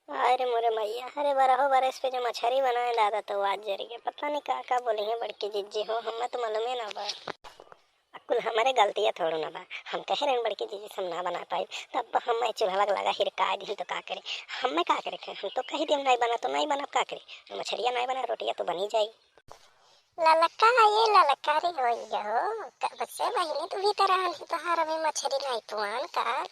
अरे मोरे मैया, अरे बरहो बरस पे जो मछरी बनाए दादा तो आज जरी के पता नहीं का बोली है बड़की जीजी हो, हमें तो मालूम ना बा। अकुल हमारे गलतियाँ थोड़ो ना बा। हम कहे रहे बड़की जीजी से हम ना बना पाई, तब हम चूल्हा लगा हिरका दी तो का करे। हमें का करे, हम तो कही दी नहीं बना तो नहीं बना, का करे। मछरिया नहीं बना रोटियाँ तो बनी जाई। ललका ये ललकारी होई हो बच्चे बहिनी तू भी तरह तोहार अभी मछरी नहीं पुआन का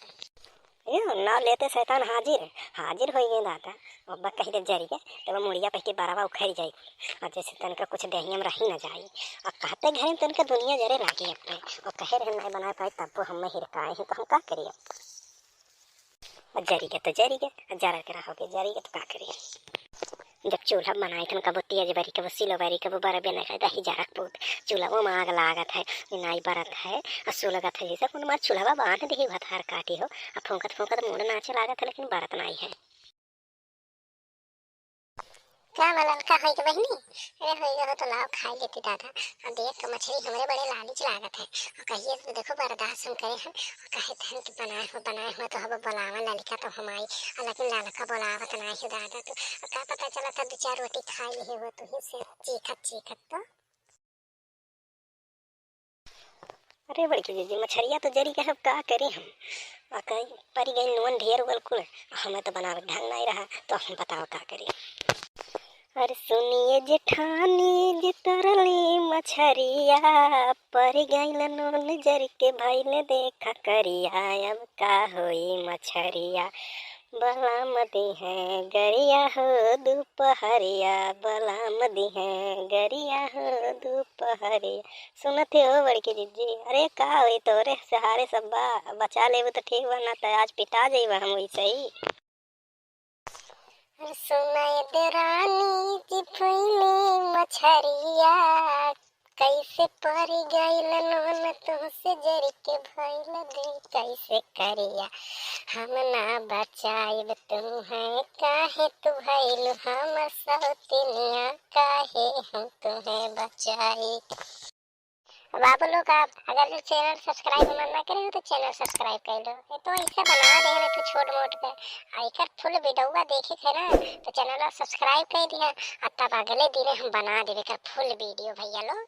ये ना लेते शैतान हाजिर हाजिर हो गए दादा। अब्बा कही दे जरी के तब मुड़िया पे के बरावा उखड़ जाई और जैसे तनका कुछ दहियम रही ना जाई और कहते घर में तनका दुनिया जरे लागी अपने और कहे रहे नहीं बना पाए तब हम हिरकाए हैं तो हम का करिए। और जरी के तो जरी के जरा के रहोगे जरी के तो का करिए। जब चूल्हा बनाए थे कबो तेज बरी कबो सिलो बरी कबो बरा बेना का दही जारक पूत चूल्हा वो आग लागत है नाई बरत है और सुलगत है जैसे कुन मार चूल्हा बांध दी भथार काटी हो और फूंकत फूंकत मुड़ नाचे लागत है लेकिन बरत नहीं है। क्या ललका होई के बहिनी अरे होई हो तो लाओ खाई लेती दादा अब देख के मछली हमारे बड़े लालच लागत है और कहिए तो देखो बर्दाश्त हम करे हैं और कहे थे कि बनाए हो तो हम बुलावा ललिका तो हम आई लेकिन ललका बुलावत नहीं हो दादा तो का पता चला था दो चार रोटी खा ली हो तो ही से चीखत तो अरे बड़की जीजी मछरिया तो जरी के अब का करी हम और कहीं परी गई नून ढेर बिल्कुल हमें तो बनावे ढंग नहीं रहा तो हम बताओ का करी। अरे सुनिए जेठानी जे तरली मछरिया पर गईल नून जर के भइल देखा करिया अब का होई मछरिया बलामदी है गरिया हो दोपहरिया बलामदी है गरिया हो दोपहरिया। सुनते हो बड़की जीजी अरे का हुई तोरे सहारे सब बचा ले तो ठीक बा ना तो आज पिटा जाइबा हम वैसे ही। सुनाए देरानी जी फैली मछरिया कैसे परी गईल नून तुमसे जरी के भइल दे कैसे करिया हम ना बचाइब तुम है काहे तू भइल हम सौतिनिया काहे हम तुम्हें बचाई। बाबू लोग आप अगर चैनल सब्सक्राइब ना करे हो तो चैनल सब्सक्राइब कर लो। ये तो ऐसे बना दे ना तो छोट मोट के आइकर फुल वीडियो देखे थे ना तो चैनल सब्सक्राइब कर दिया और तब अगले दिन हम बना देवे कर फुल वीडियो भैया लोग।